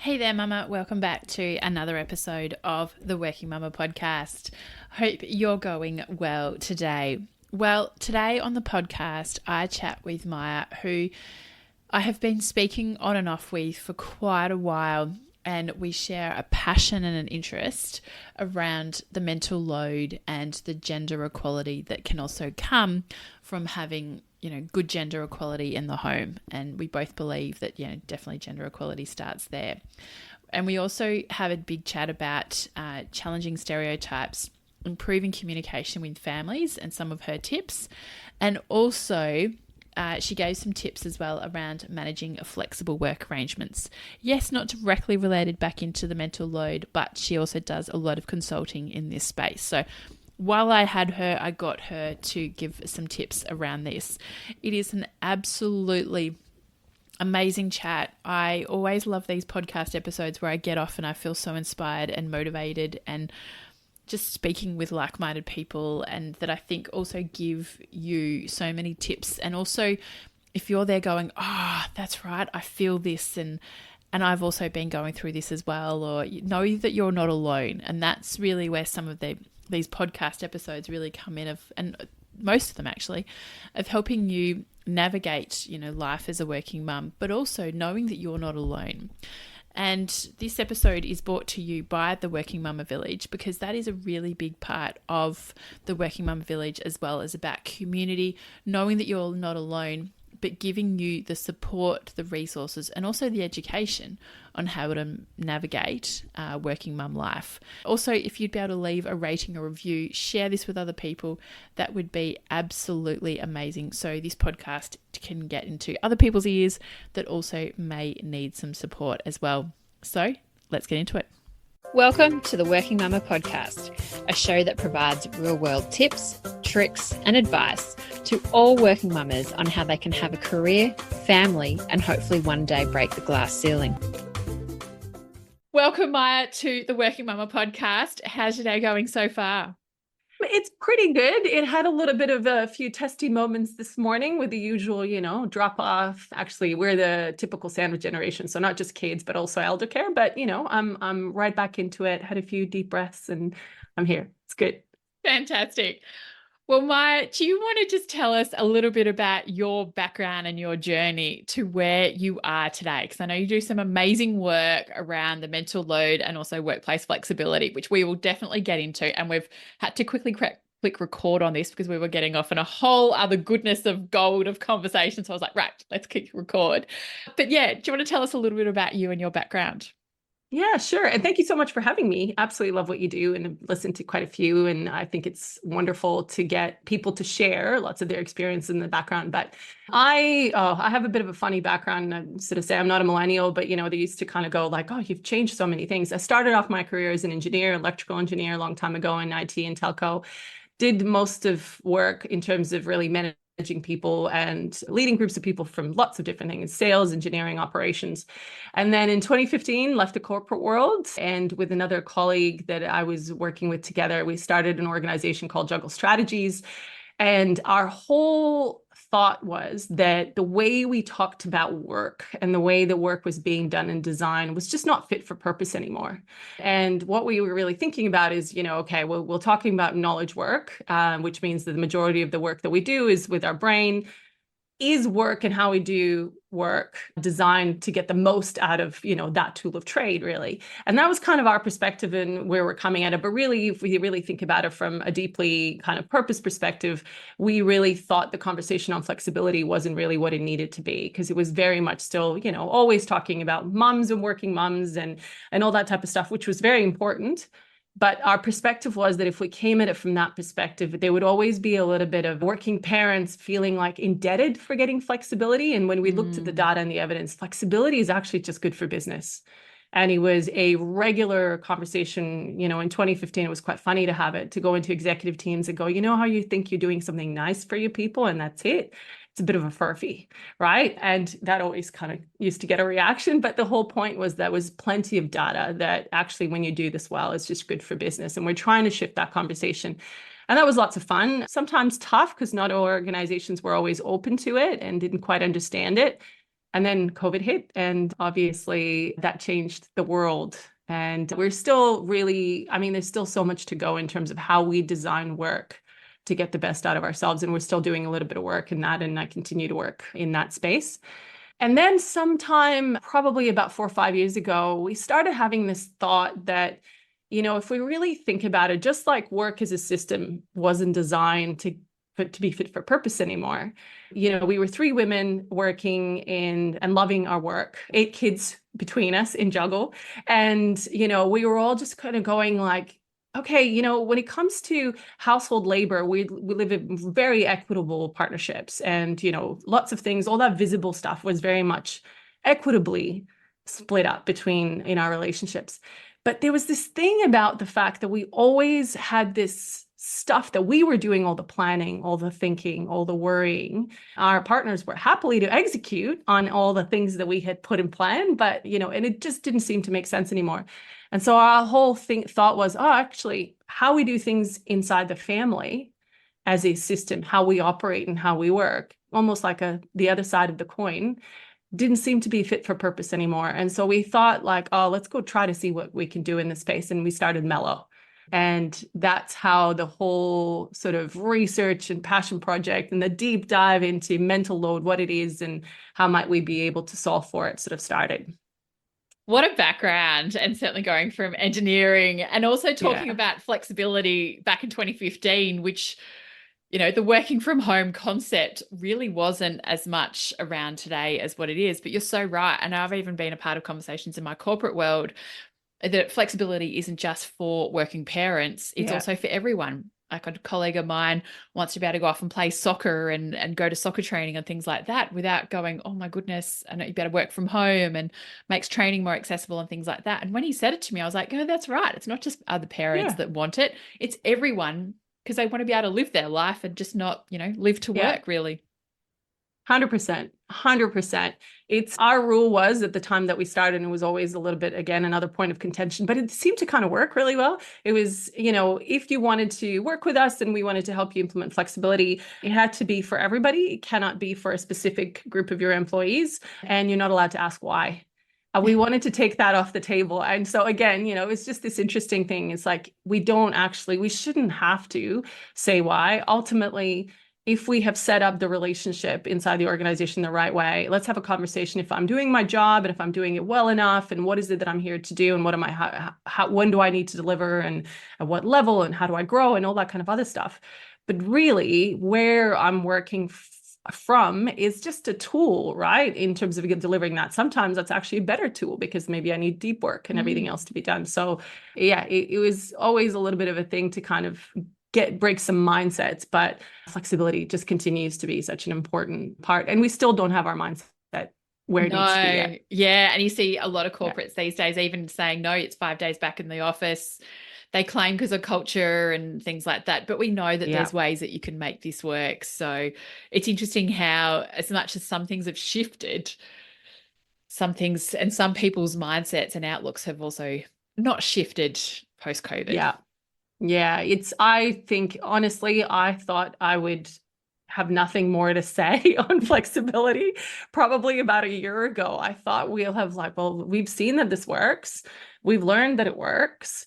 Hey there, Mama. Welcome back to another episode of the Working Mama podcast. Hope you're going well today. Well, today on the podcast, I chat with Maja, who I have been speaking on and off with for quite a while, and we share a passion and an interest around the mental load and the gender equality that can also come from having good gender equality in the home. And we both believe that, definitely gender equality starts there. And we also have a big chat about challenging stereotypes, improving communication with families and some of her tips. And also she gave some tips as well around managing flexible work arrangements. Yes, not directly related back into the mental load, but she also does a lot of consulting in this space. So while I had her, I got her to give some tips around this. It is an absolutely amazing chat. I always love these podcast episodes where I get off and I feel so inspired and motivated and just speaking with like-minded people, and that I think also give you so many tips. And also if you're there going, that's right, I feel this and I've also been going through this as well, or know that you're not alone. And that's really where some of these podcast episodes really come in, and most of them actually, of helping you navigate, life as a working mum, but also knowing that you're not alone. And this episode is brought to you by the Working Mama Village, because that is a really big part of the Working Mama Village, as well as about community, knowing that you're not alone, but giving you the support, the resources, and also the education on how to navigate working mum life. Also, if you'd be able to leave a rating or review, share this with other people, that would be absolutely amazing. So this podcast can get into other people's ears that also may need some support as well. So let's get into it. Welcome to the Working Mama podcast, a show that provides real-world tips, tricks, and advice to all working mamas on how they can have a career, family, and hopefully one day break the glass ceiling. Welcome, Maja, to the Working Mama podcast. How's your day going so far? It's pretty good. It had a little bit of a few testy moments this morning with the usual, drop off. Actually, we're the typical sandwich generation, so not just kids, but also elder care. But I'm right back into it. Had a few deep breaths, and I'm here. It's good. Fantastic. Well, Maja, do you want to just tell us a little bit about your background and your journey to where you are today? Because I know you do some amazing work around the mental load and also workplace flexibility, which we will definitely get into. And we've had to quickly click record on this because we were getting off in a whole other goodness of gold of conversation. So I was like, right, let's click record. But yeah, do you want to tell us a little bit about you and your background? Yeah, sure. And thank you so much for having me. Absolutely love what you do and listen to quite a few. And I think it's wonderful to get people to share lots of their experience in the background. But I have a bit of a funny background. I sort of say I'm not a millennial, but they used to kind of go like, you've changed so many things. I started off my career as an engineer, electrical engineer, a long time ago in IT and telco. Did most of work in terms of really managing people and leading groups of people from lots of different things, sales, engineering, operations. And then in 2015, left the corporate world, and with another colleague that I was working with together, we started an organization called Juggle Strategies. And our whole thought was that the way we talked about work and the way the work was being done in design was just not fit for purpose anymore. And what we were really thinking about is, okay, well, we're talking about knowledge work, which means that the majority of the work that we do is with our brain. Is work and how we do work designed to get the most out of, that tool of trade, really? And that was kind of our perspective and where we're coming at it. But really, if we really think about it from a deeply kind of purpose perspective, we really thought the conversation on flexibility wasn't really what it needed to be, because it was very much still, always talking about mums and working mums and all that type of stuff, which was very important. But our perspective was that if we came at it from that perspective, there would always be a little bit of working parents feeling like indebted for getting flexibility. And when we looked at the data and the evidence, flexibility is actually just good for business. And it was a regular conversation, in 2015, it was quite funny to have it, to go into executive teams and go, how you think you're doing something nice for your people and that's it. It's a bit of a furphy, right? And that always kind of used to get a reaction. But the whole point was there was plenty of data that actually, when you do this well, it's just good for business. And we're trying to shift that conversation. And that was lots of fun, sometimes tough because not all organizations were always open to it and didn't quite understand it. And then COVID hit, and obviously that changed the world. And we're still really, I mean, there's still so much to go in terms of how we design work to get the best out of ourselves. And we're still doing a little bit of work in that. And I continue to work in that space. And then sometime, probably about 4 or 5 years ago, we started having this thought that, if we really think about it, just like work as a system wasn't designed to be fit for purpose anymore. We were three women working in and loving our work, 8 kids between us in juggle. And, we were all just kind of going like, okay, when it comes to household labor, we live in very equitable partnerships, and, lots of things, all that visible stuff was very much equitably split up in our relationships. But there was this thing about the fact that we always had this stuff that we were doing all the planning, all the thinking, all the worrying. Our partners were happily to execute on all the things that we had put in plan, but, and it just didn't seem to make sense anymore. And so our whole thought was, actually, how we do things inside the family as a system, how we operate and how we work, almost like the other side of the coin, didn't seem to be fit for purpose anymore. And so we thought like, let's go try to see what we can do in this space. And we started Mellow. And that's how the whole sort of research and passion project and the deep dive into mental load, what it is, and how might we be able to solve for it sort of started. What a background, and certainly going from engineering and also talking about flexibility back in 2015, which, the working from home concept really wasn't as much around today as what it is. But you're so right. And I've even been a part of conversations in my corporate world that flexibility isn't just for working parents, it's also for everyone. Like a colleague of mine wants to be able to go off and play soccer and go to soccer training and things like that without going, oh my goodness, I know you better work from home, and makes training more accessible and things like that. And when he said it to me, I was like, oh, that's right. It's not just other parents that want it. It's everyone, because they want to be able to live their life and just not, live to work really. 100%. 100%. Our rule was at the time that we started, and it was always a little bit, again, another point of contention, but it seemed to kind of work really well. It was, if you wanted to work with us and we wanted to help you implement flexibility, it had to be for everybody. It cannot be for a specific group of your employees, and you're not allowed to ask why. We wanted to take that off the table. And so again, it's just this interesting thing. It's like, we shouldn't have to say why. Ultimately, if we have set up the relationship inside the organization the right way, let's have a conversation. If I'm doing my job and if I'm doing it well enough, and what is it that I'm here to do, and what am I, when do I need to deliver, and at what level, and how do I grow, and all that kind of other stuff. But really, where I'm working from is just a tool, right? In terms of delivering that. Sometimes that's actually a better tool because maybe I need deep work and everything else to be done. So yeah, it was always a little bit of a thing to kind of break some mindsets, but flexibility just continues to be such an important part. And we still don't have our mindset where it needs to be yet. Yeah. And you see a lot of corporates these days even saying, no, it's 5 days back in the office. They claim because of culture and things like that. But we know that there's ways that you can make this work. So it's interesting how, as much as some things have shifted, some things and some people's mindsets and outlooks have also not shifted post-COVID. Yeah, I think, honestly, I thought I would have nothing more to say on flexibility probably about a year ago. I thought we'll have we've seen that this works. We've learned that it works.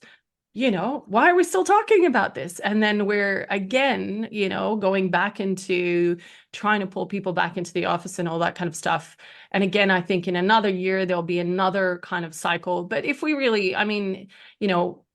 Why are we still talking about this? And then we're again, going back into trying to pull people back into the office and all that kind of stuff. And again, I think in another year, there'll be another kind of cycle. But if we really,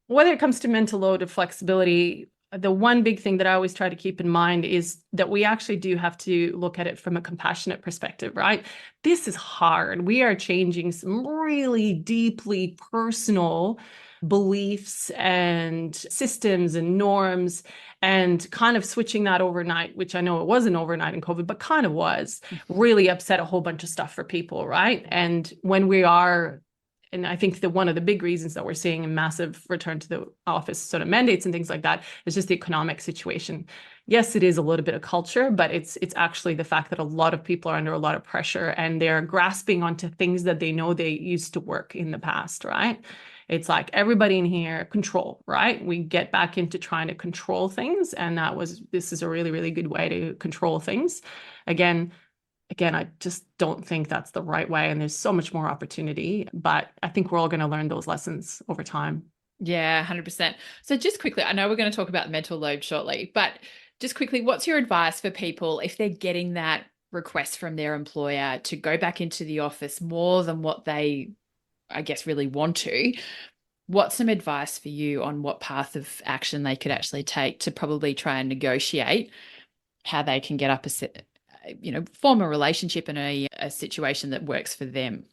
whether it comes to mental load or flexibility, the one big thing that I always try to keep in mind is that we actually do have to look at it from a compassionate perspective, right? This is hard. We are changing some really deeply personal beliefs and systems and norms, and kind of switching that overnight, which I know it wasn't overnight in COVID, but kind of was, really upset a whole bunch of stuff for people, right? And when we are, and I think one of the big reasons that we're seeing a massive return to the office sort of mandates and things like that is just the economic situation. Yes, it is a little bit of culture, but it's actually the fact that a lot of people are under a lot of pressure and they're grasping onto things that they know they used to work in the past, right? It's like everybody in here, control, right? We get back into trying to control things. And this is a really, really good way to control things. Again, again, I just don't think that's the right way. And there's so much more opportunity, but I think we're all going to learn those lessons over time. Yeah, 100%. So just quickly, I know we're going to talk about mental load shortly, but just quickly, what's your advice for people if they're getting that request from their employer to go back into the office more than what they, I guess, really want to? What's some advice for you on what path of action they could actually take to probably try and negotiate how they can get up form a relationship in a situation that works for them?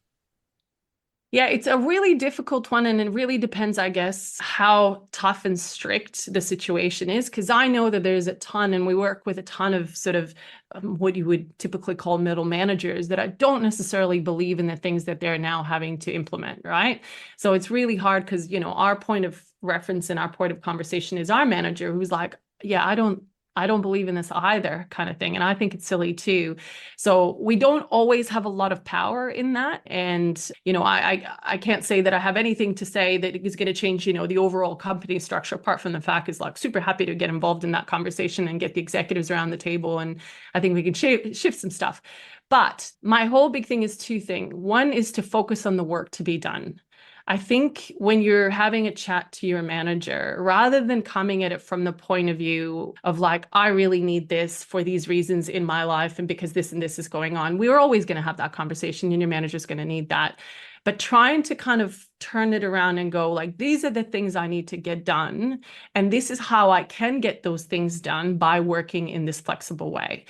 Yeah, it's a really difficult one. And it really depends, I guess, how tough and strict the situation is. Because I know that there's a ton, and we work with a ton of sort of what you would typically call middle managers that I don't necessarily believe in the things that they're now having to implement, right? So it's really hard because, our point of reference and our point of conversation is our manager who's like, yeah, I don't believe in this either, kind of thing. And I think it's silly too. So we don't always have a lot of power in that. And, I can't say that I have anything to say that is going to change, the overall company structure, apart from the fact is like super happy to get involved in that conversation and get the executives around the table. And I think we can shift some stuff. But my whole big thing is two things. One is to focus on the work to be done. I think when you're having a chat to your manager, rather than coming at it from the point of view of like, I really need this for these reasons in my life and because this and this is going on, we're always going to have that conversation and your manager's going to need that. But trying to kind of turn it around and go like, these are the things I need to get done. And this is how I can get those things done by working in this flexible way.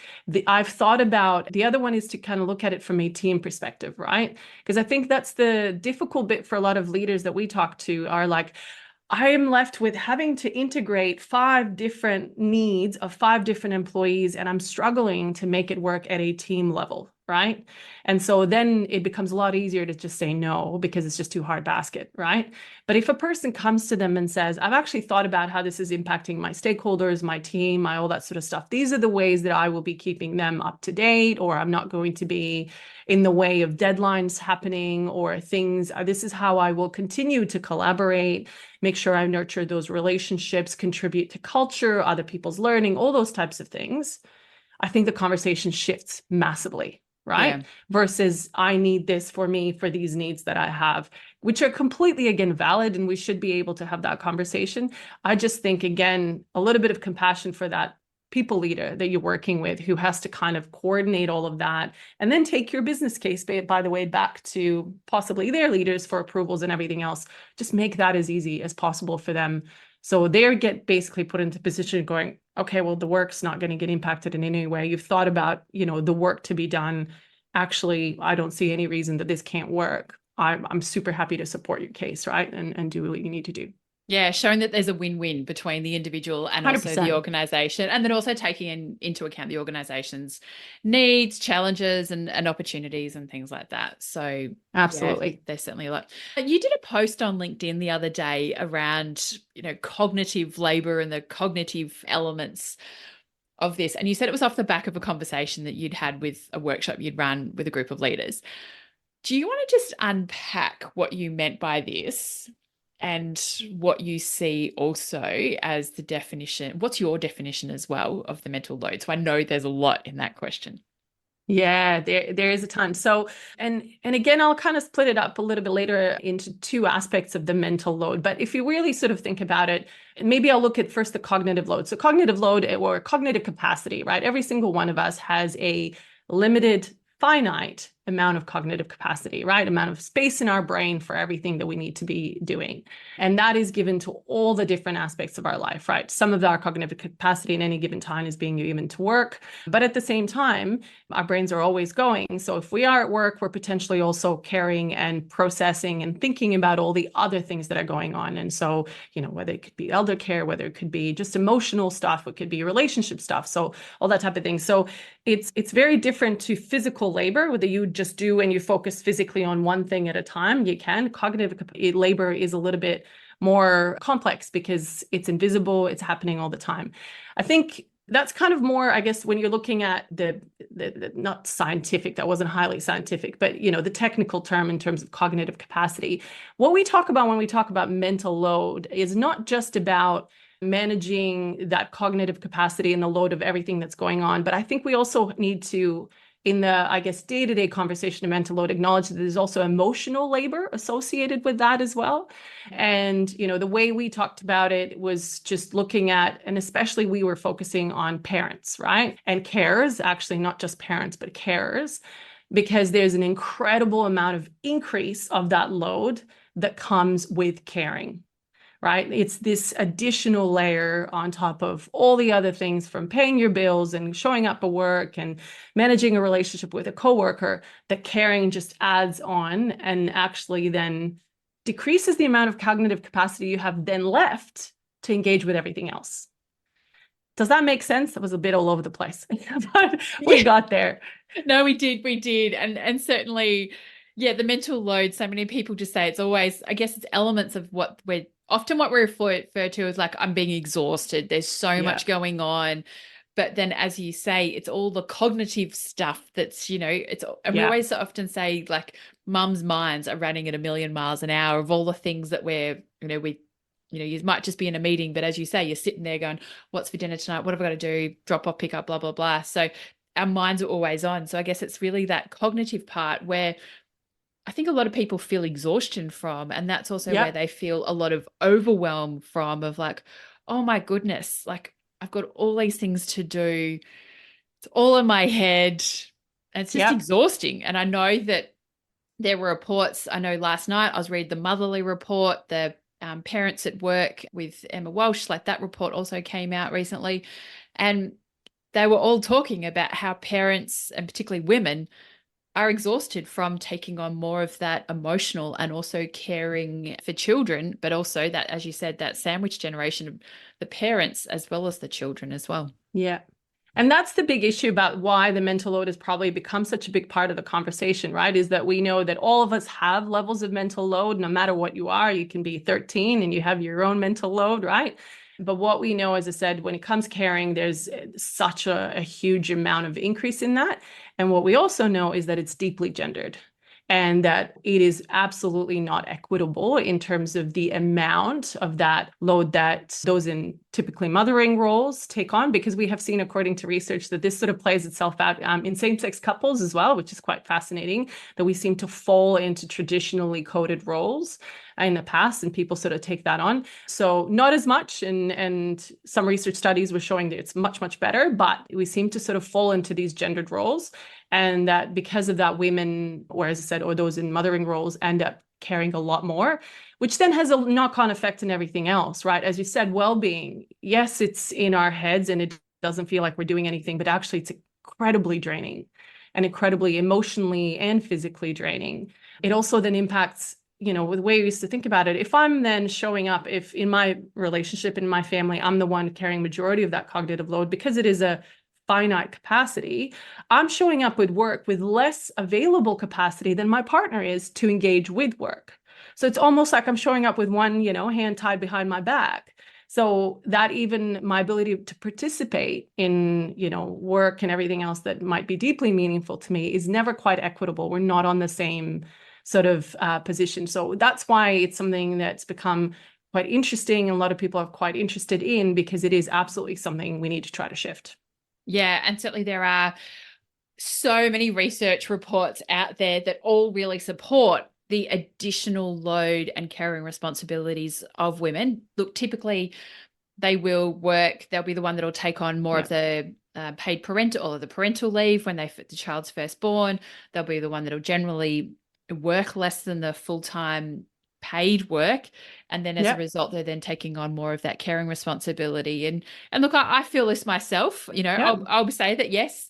I've thought about the other one is to kind of look at it from a team perspective, right? Because I think that's the difficult bit for a lot of leaders that we talk to are like, I am left with having to integrate 5 different needs of 5 different employees, and I'm struggling to make it work at a team level, right? And so then it becomes a lot easier to just say no because it's just too hard basket, right? But if a person comes to them and says, I've actually thought about how this is impacting my stakeholders, my team, my all that sort of stuff, these are the ways that I will be keeping them up to date, or I'm not going to be in the way of deadlines happening or things. This is how I will continue to collaborate, make sure I nurture those relationships, contribute to culture, other people's learning, all those types of things. I think the conversation shifts massively, right? Yeah. Versus I need this for me, for these needs that I have, which are completely, again, valid. And we should be able to have that conversation. I just think, again, a little bit of compassion for that people leader that you're working with who has to kind of coordinate all of that and then take your business case, by the way, back to possibly their leaders for approvals and everything else. Just make that as easy as possible for them. So they get basically put into position going, okay, well, the work's not going to get impacted in any way. You've thought about, the work to be done. Actually, I don't see any reason that this can't work. I'm super happy to support your case, right? And do what you need to do. Yeah, showing that there's a win-win between the individual and also 100%. the organization, and then also taking into account the organization's needs, challenges, and opportunities and things like that. So Absolutely. yeah, there's certainly a lot. You did a post on LinkedIn the other day around, cognitive labor and the cognitive elements of this. And you said it was off the back of a conversation that you'd had with a workshop you'd run with a group of leaders. Do you want to just unpack what you meant by this? And what you see also as the definition, what's your definition as well of the mental load? So I know there's a lot in that question. Yeah, there is a ton. So, and again, I'll kind of split it up a little bit later into 2 aspects of the mental load. But if you really sort of think about it, maybe I'll look at first the cognitive load. So cognitive load or cognitive capacity, right? Every single one of us has a limited, finite amount of cognitive capacity, right? Amount of space in our brain for everything that we need to be doing. And that is given to all the different aspects of our life, right? Some of our cognitive capacity in any given time is being given to work. But at the same time, our brains are always going. So if we are at work, we're potentially also carrying and processing and thinking about all the other things that are going on. And so, whether it could be elder care, whether it could be just emotional stuff, it could be relationship stuff. So all that type of thing. So it's very different to physical labor, whether you just do and you focus physically on one thing at a time. You can. Cognitive labor is a little bit more complex because it's invisible, it's happening all the time. I think that's kind of more, I guess, when you're looking at the not scientific, that wasn't highly scientific, but the technical term in terms of cognitive capacity. What we talk about when we talk about mental load is not just about managing that cognitive capacity and the load of everything that's going on, but I think we also need to in the, I guess, day-to-day conversation of mental load, acknowledge that there's also emotional labor associated with that as well. And, the way we talked about it was just looking at, and especially we were focusing on parents, right? And carers, actually not just parents, but carers, because there's an incredible amount of increase of that load that comes with caring. Right? It's this additional layer on top of all the other things, from paying your bills and showing up at work and managing a relationship with a coworker, that caring just adds on and actually then decreases the amount of cognitive capacity you have then left to engage with everything else. Does that make sense? That was a bit all over the place, but we got there. No, we did. And certainly, yeah, the mental load, so many people just say it's always, I guess it's elements of what we refer to as like, I'm being exhausted. There's so much going on. But then, as you say, it's all the cognitive stuff that's, and we always often say, like, mums' minds are running at a million miles an hour of all the things that you might just be in a meeting, but as you say, you're sitting there going, what's for dinner tonight? What have I got to do? Drop off, pick up, blah, blah, blah. So our minds are always on. So I guess it's really that cognitive part where I think a lot of people feel exhaustion from, and that's also where they feel a lot of overwhelm from, of like, oh my goodness, like I've got all these things to do. It's all in my head. And it's just exhausting. And I know that there were reports. I know last night I was reading the Motherly report, the Parents at Work with Emma Walsh, like that report also came out recently. And they were all talking about how parents, and particularly women, are exhausted from taking on more of that emotional and also caring for children, but also that, as you said, that sandwich generation of the parents as well as the children as well. Yeah. And that's the big issue about why the mental load has probably become such a big part of the conversation, right? Is that we know that all of us have levels of mental load, no matter what you are. You can be 13 and you have your own mental load, right? But what we know, as I said, when it comes caring, there's such a huge amount of increase in that. And what we also know is that it's deeply gendered, and that it is absolutely not equitable in terms of the amount of that load that those in typically mothering roles take on, because we have seen, according to research, that this sort of plays itself out in same-sex couples as well, which is quite fascinating, that we seem to fall into traditionally coded roles in the past, and people sort of take that on. So not as much, and some research studies were showing that it's much, much better, but we seem to sort of fall into these gendered roles. And that because of that, women, or as I said, or those in mothering roles, end up caring a lot more, which then has a knock-on effect on everything else, right? As you said, well-being, yes, it's in our heads and it doesn't feel like we're doing anything, but actually it's incredibly draining and incredibly emotionally and physically draining. It also then impacts, with the way we used to think about it. If I'm then showing up, if in my relationship, in my family, I'm the one carrying majority of that cognitive load, because it is a finite capacity, I'm showing up with work with less available capacity than my partner is to engage with work. So it's almost like I'm showing up with one, hand tied behind my back. So that even my ability to participate in, work and everything else that might be deeply meaningful to me is never quite equitable. We're not on the same sort of position. So that's why it's something that's become quite interesting, and a lot of people are quite interested in, because it is absolutely something we need to try to shift. Yeah, and certainly there are so many research reports out there that all really support the additional load and caring responsibilities of women. Look, typically they will work, they'll be the one that'll take on more of the paid parental, or the parental leave when the child's first born. They'll be the one that'll generally work less than the full-time paid work, and then as a result they're then taking on more of that caring responsibility. And look, I feel this myself. I'll say that, yes,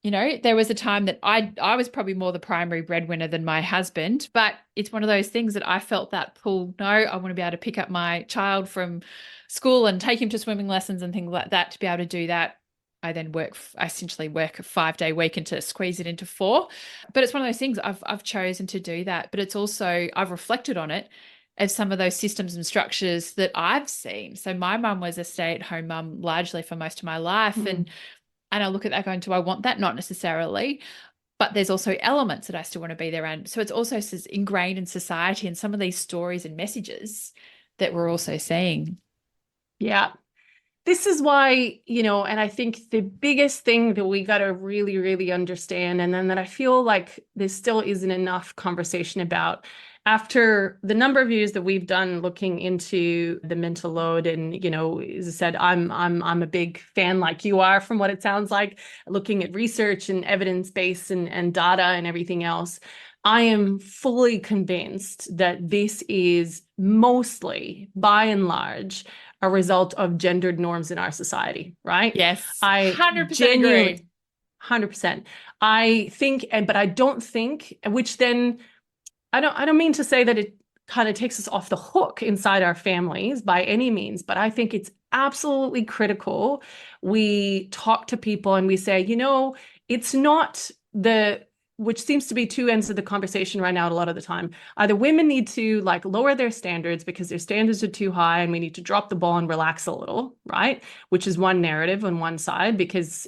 there was a time that I was probably more the primary breadwinner than my husband, but it's one of those things that I felt that pull. No, I want to be able to pick up my child from school and take him to swimming lessons and things like that. To be able to do that, I essentially work a 5-day week and to squeeze it into 4. But it's one of those things I've chosen to do that. But it's also, I've reflected on it as some of those systems and structures that I've seen. So my mum was a stay-at-home mum largely for most of my life. And I look at that going, do I want that? Not necessarily. But there's also elements that I still want to be there. And so it's also ingrained in society, and some of these stories and messages that we're also seeing. Yeah. this is why, and I think the biggest thing that we got to really, really understand, and then that I feel like there still isn't enough conversation about after the number of years that we've done looking into the mental load. And, as I said, I'm a big fan, like you are, from what it sounds like, looking at research and evidence base and data and everything else. I am fully convinced that this is mostly, by and large, a result of gendered norms in our society, right? Yes, I 100% genuinely, agree. 100%. I think, but I don't think, which then I don't mean to say that it kind of takes us off the hook inside our families by any means, but I think it's absolutely critical. We talk to people and we say, it's not which seems to be two ends of the conversation right now a lot of the time. Either women need to like lower their standards because their standards are too high and we need to drop the ball and relax a little, right? Which is one narrative on one side,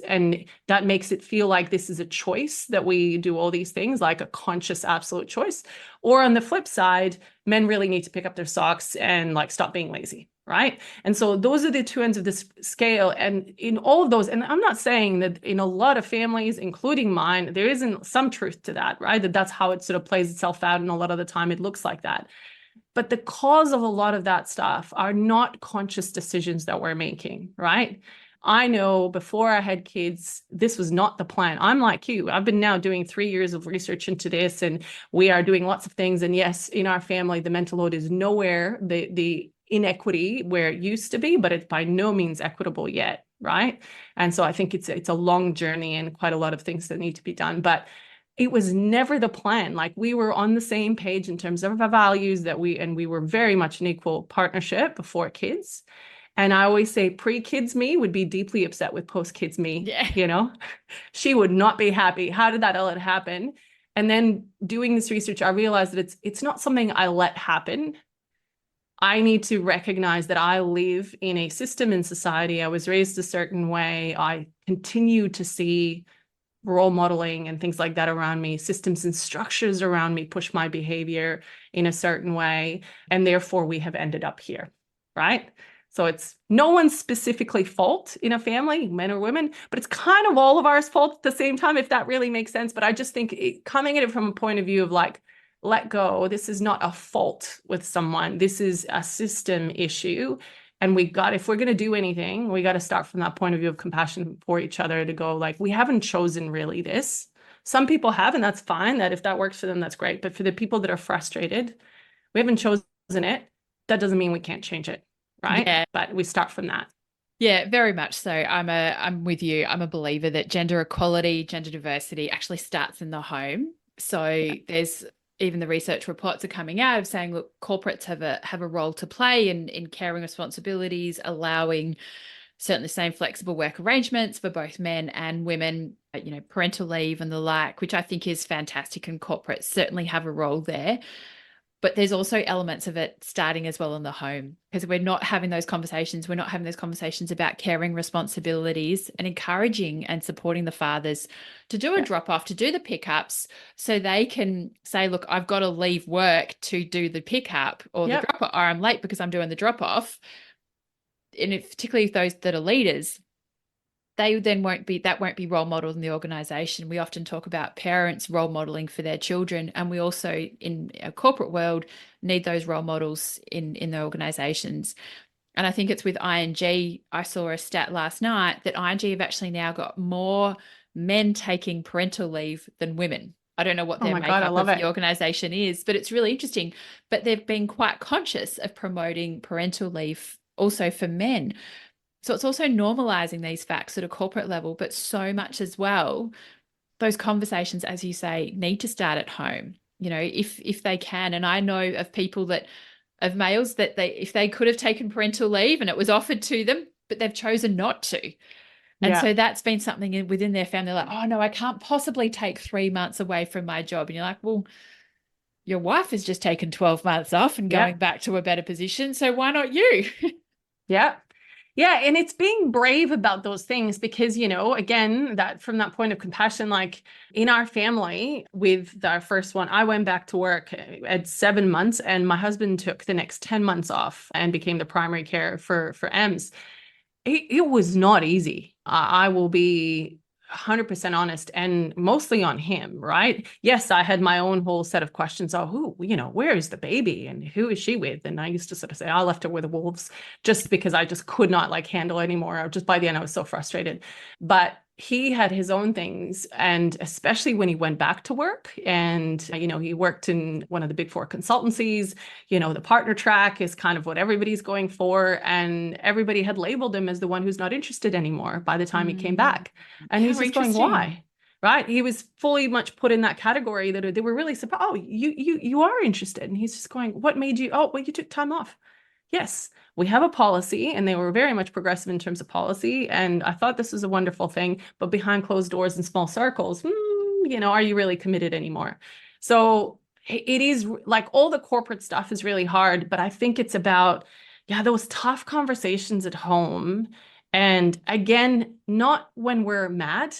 and that makes it feel like this is a choice that we do all these things, like a conscious absolute choice. Or on the flip side, men really need to pick up their socks and like stop being lazy, right? And so those are the two ends of this scale. And in all of those, and I'm not saying that in a lot of families, including mine, there isn't some truth to that, right? That's how it sort of plays itself out. And a lot of the time it looks like that. But the cause of a lot of that stuff are not conscious decisions that we're making, right? I know before I had kids, this was not the plan. I'm like you. I've been now doing 3 years of research into this, and we are doing lots of things. And yes, in our family, the mental load is nowhere the inequity where it used to be, but it's by no means equitable yet, right? And so I think it's a long journey and quite a lot of things that need to be done. But it was never the plan. Like we were on the same page in terms of our values and we were very much an equal partnership before kids. And I always say pre-kids me would be deeply upset with post-kids me. Yeah. She would not be happy. How did that all happen? And then doing this research, I realized that it's not something I let happen. I need to recognize that I live in a system in society. I was raised a certain way. I continue to see role modeling and things like that around me, systems and structures around me push my behavior in a certain way. And therefore we have ended up here, right? So it's no one's specifically fault in a family, men or women, but it's kind of all of ours fault at the same time, if that really makes sense. But I just think coming at it from a point of view of like, let go, this is not a fault with someone. This is a system issue. And if we're going to do anything, we got to start from that point of view of compassion for each other to go like, we haven't chosen really this. Some people have, and that's fine. That if that works for them, that's great. But for the people that are frustrated, we haven't chosen it. That doesn't mean we can't change it, right? Yeah. But we start from that. Yeah, very much so. I'm with you. I'm a believer that gender equality, gender diversity actually starts in the home. So there's even the research reports are coming out of saying, look, corporates have a role to play in caring responsibilities, allowing certainly same flexible work arrangements for both men and women, parental leave and the like, which I think is fantastic, and corporates certainly have a role there. But there's also elements of it starting as well in the home, because we're not having those conversations. We're not having those conversations about caring responsibilities and encouraging and supporting the fathers to do a drop off, to do the pickups, so they can say, look, I've got to leave work to do the pickup or the drop off, or I'm late because I'm doing the drop off. And particularly those that are leaders, they then won't be role modeled in the organization. We often talk about parents role modeling for their children, and we also in a corporate world need those role models in the organizations. And I think it's with ING. I saw a stat last night that ING have actually now got more men taking parental leave than women. I don't know what their makeup of the organization is, but it's really interesting. But they've been quite conscious of promoting parental leave also for men. So it's also normalizing these facts at a corporate level, but so much as well, those conversations, as you say, need to start at home, if they can. And I know of people of males that if they could have taken parental leave and it was offered to them, but they've chosen not to. And so that's been something within their family, like, oh no, I can't possibly take 3 months away from my job. And you're like, well, your wife has just taken 12 months off and going back to a better position. So why not you? Yeah. Yeah. And it's being brave about those things because, again, that from that point of compassion, like in our family with our first one, I went back to work at 7 months and my husband took the next 10 months off and became the primary care for Ems. it was not easy. I will be 100% honest, and mostly on him, right? Yes, I had my own whole set of questions. Oh, where is the baby and who is she with? And I used to sort of say, I left her with the wolves just because I just could not like handle it anymore. Just by the end, I was so frustrated. But he had his own things, and especially when he went back to work, and he worked in one of the big four consultancies. The partner track is kind of what everybody's going for, and everybody had labeled him as the one who's not interested anymore by the time he came back. And he's How just going, interesting. why? Right? He was fully much put in that category that they were really surprised. Oh, you are interested. And he's just going, what made you? Oh, well, you took time off. Yes, we have a policy, and they were very much progressive in terms of policy. And I thought this was a wonderful thing, but behind closed doors and small circles, are you really committed anymore? So it is like all the corporate stuff is really hard, but I think it's about, those tough conversations at home. And again, not when we're mad,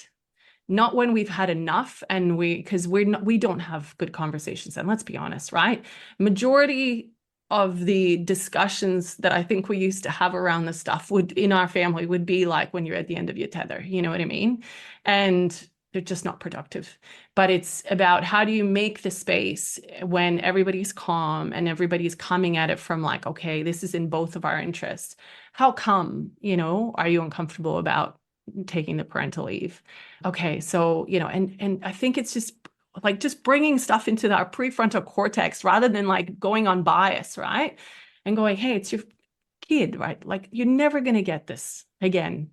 not when we've had enough, and because we don't have good conversations. And let's be honest, right? Majority of the discussions that I think we used to have around this stuff in our family would be like when you're at the end of your tether, you know what I mean? And they're just not productive. But it's about how do you make the space when everybody's calm and everybody's coming at it from like, okay, this is in both of our interests. How come, are you uncomfortable about taking the parental leave? Okay, so, and I think it's just like just bringing stuff into our prefrontal cortex rather than like going on bias, right? And going, hey, it's your kid, right? Like you're never going to get this again.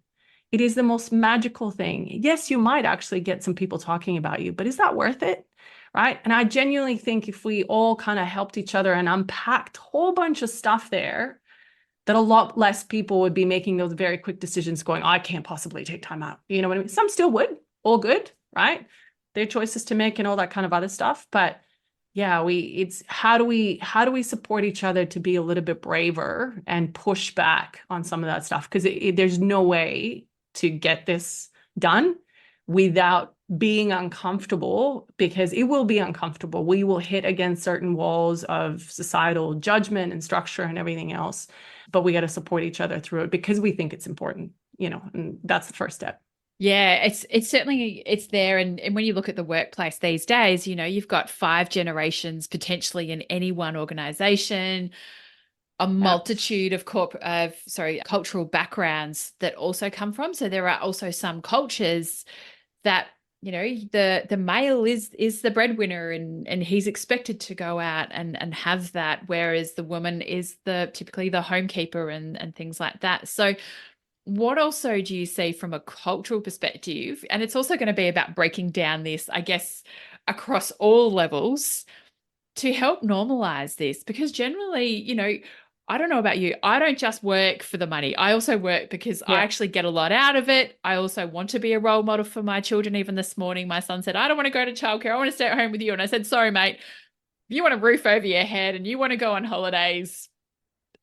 It is the most magical thing. Yes, you might actually get some people talking about you, but is that worth it? Right? And I genuinely think if we all kind of helped each other and unpacked a whole bunch of stuff there, that a lot less people would be making those very quick decisions going, I can't possibly take time out. You know what I mean? Some still would, all good, right? Their choices to make and all that kind of other stuff. But yeah, it's how do we support each other to be a little bit braver and push back on some of that stuff? Because there's no way to get this done without being uncomfortable, because it will be uncomfortable. We will hit against certain walls of societal judgment and structure and everything else, but we got to support each other through it because we think it's important, and that's the first step. Yeah, it's certainly it's there. And when you look at the workplace these days, you've got 5 generations potentially in any one organization, a multitude of cultural backgrounds that also come from. So there are also some cultures that, the male is the breadwinner, and he's expected to go out and have that, whereas the woman is typically the homekeeper and things like that. So what also do you see from a cultural perspective? And it's also going to be about breaking down this, I guess, across all levels to help normalize this, because generally, I don't know about you, I don't just work for the money. I also work because I actually get a lot out of it. I also want to be a role model for my children. Even this morning, my son said, I don't want to go to childcare. I want to stay at home with you. And I said, sorry, mate, if you want a roof over your head and you want to go on holidays,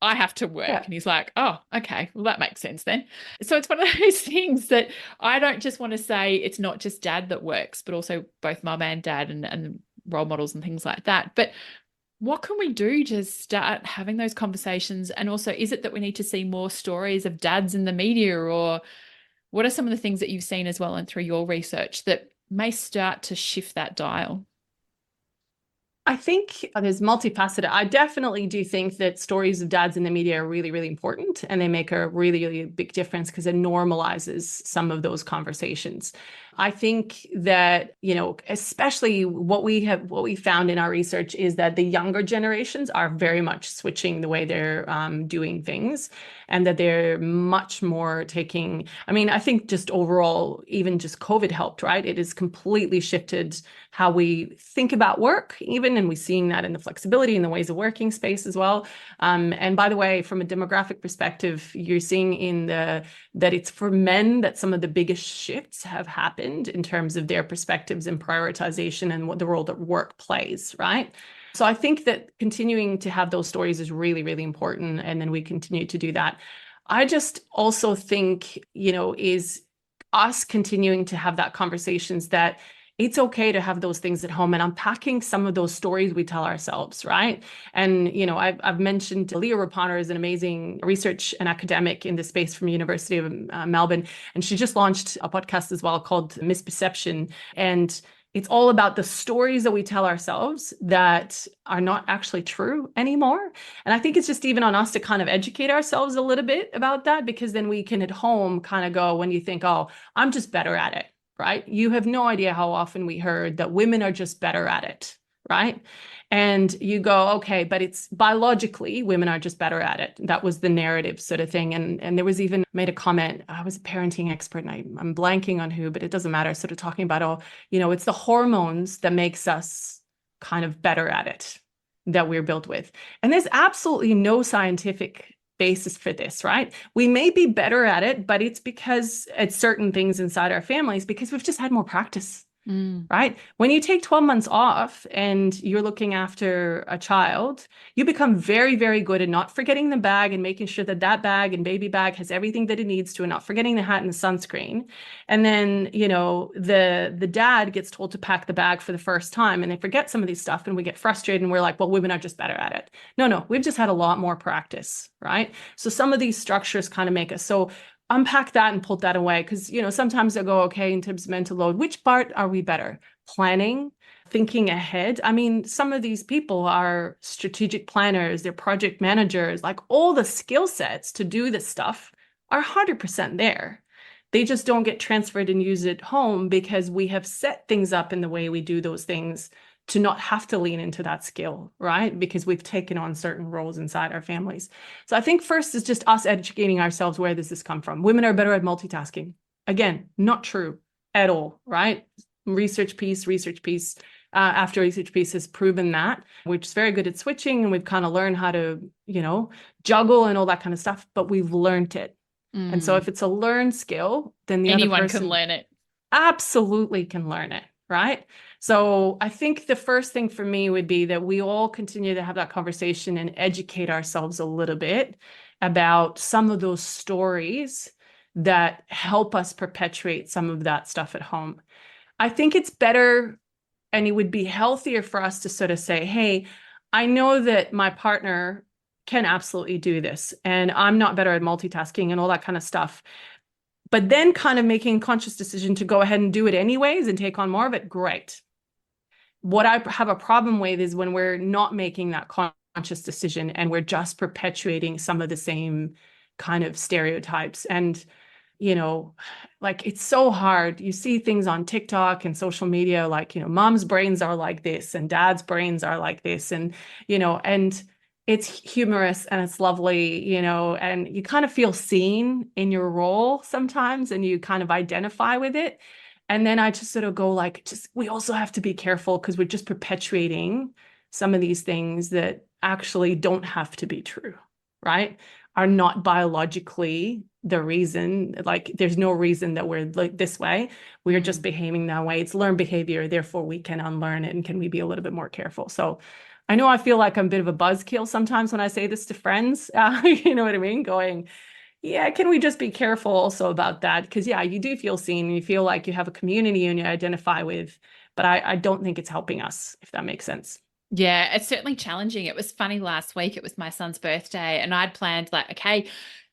I have to work. And he's like, oh, okay, well, that makes sense then. So it's one of those things that I don't just want to say it's not just dad that works, but also both mum and dad and role models and things like that. But what can we do to start having those conversations? And also, is it that we need to see more stories of dads in the media, or what are some of the things that you've seen as well and through your research that may start to shift that dial? I think there's multifaceted. I definitely do think that stories of dads in the media are really, really important, and they make a really, really big difference because it normalizes some of those conversations. I think that, especially what we found in our research is that the younger generations are very much switching the way they're doing things, and that they're much more taking, I think just overall, even just COVID helped, right? It has completely shifted how we think about work, even, and we're seeing that in the flexibility and the ways of working space as well. And by the way, from a demographic perspective, you're seeing that it's for men that some of the biggest shifts have happened in terms of their perspectives and prioritization and what the role that work plays, right? So I think that continuing to have those stories is really, really important. And then we continue to do that. I just also think, is us continuing to have that conversations that it's okay to have those things at home, and unpacking some of those stories we tell ourselves, right? And, I've mentioned Leah Rapana is an amazing research and academic in this space from University of Melbourne. And she just launched a podcast as well called Misperception. And it's all about the stories that we tell ourselves that are not actually true anymore. And I think it's just even on us to kind of educate ourselves a little bit about that, because then we can at home kind of go, when you think, oh, I'm just better at it, right? You have no idea how often we heard that women are just better at it, right? And you go, okay, but it's biologically, women are just better at it. That was the narrative sort of thing. And there was even made a comment, I was a parenting expert, and I'm blanking on who, but it doesn't matter. Sort of talking about, oh, it's the hormones that makes us kind of better at it, that we're built with. And there's absolutely no scientific basis for this, right? We may be better at it, but it's because it's certain things inside our families, because we've just had more practice. Right? When you take 12 months off and you're looking after a child, you become very, very good at not forgetting the bag and making sure that that bag and baby bag has everything that it needs to, and not forgetting the hat and the sunscreen. And then, the dad gets told to pack the bag for the first time, and they forget some of these stuff, and we get frustrated, and we're like, well, women are just better at it. No, we've just had a lot more practice, right? So some of these structures kind of make us so unpack that and pull that away, because sometimes I go, okay, in terms of mental load, which part are we better? Planning, thinking ahead. I mean, some of these people are strategic planners, they're project managers, like all the skill sets to do this stuff are 100% there. They just don't get transferred and used at home because we have set things up in the way we do those things to not have to lean into that skill, right? Because we've taken on certain roles inside our families. So I think first is just us educating ourselves. Where does this come from? Women are better at multitasking. Again, not true at all, right? Research piece after research piece has proven that. We're just very good at switching, and we've kind of learned how to, juggle and all that kind of stuff, but we've learned it. And so if it's a learned skill, then anyone other person can learn it. Absolutely can learn it, right? So I think the first thing for me would be that we all continue to have that conversation and educate ourselves a little bit about some of those stories that help us perpetuate some of that stuff at home. I think it's better, and it would be healthier for us to sort of say, hey, I know that my partner can absolutely do this, and I'm not better at multitasking and all that kind of stuff. But then kind of making a conscious decision to go ahead and do it anyways and take on more of it, great. What I have a problem with is when we're not making that conscious decision and we're just perpetuating some of the same kind of stereotypes. And, like, it's so hard. You see things on TikTok and social media, like, mom's brains are like this and dad's brains are like this. And, and it's humorous and it's lovely, and you kind of feel seen in your role sometimes, and you kind of identify with it. And then I just sort of go like, we also have to be careful, because we're just perpetuating some of these things that actually don't have to be true, right? Are not biologically the reason. Like, there's no reason that we're like this way. We are just behaving that way. It's learned behavior. Therefore, we can unlearn it. And can we be a little bit more careful? So I know I feel like I'm a bit of a buzzkill sometimes when I say this to friends, you know what I mean? Going, yeah, can we just be careful also about that? Because, yeah, you do feel seen. You feel like you have a community and you identify with, but I don't think it's helping us, if that makes sense. Yeah, it's certainly challenging. It was funny last week. It was my son's birthday, and I'd planned like, okay,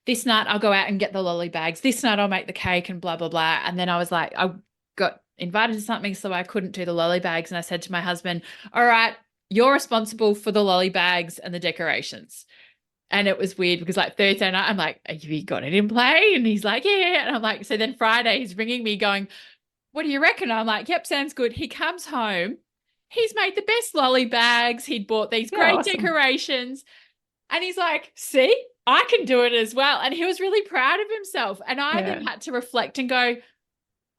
this night I'll go out and get the lolly bags. This night I'll make the cake and blah, blah, blah. And then I was like, I got invited to something, so I couldn't do the lolly bags. And I said to my husband, all right, you're responsible for the lolly bags and the decorations. And it was weird because like Thursday night, I'm like, have you got it in play? And he's like, yeah. And I'm like, so then Friday he's ringing me going, what do you reckon? I'm like, yep, sounds good. He comes home. He's made the best lolly bags. He'd bought these great decorations. And he's like, see, I can do it as well. And he was really proud of himself. And I then had to reflect and go,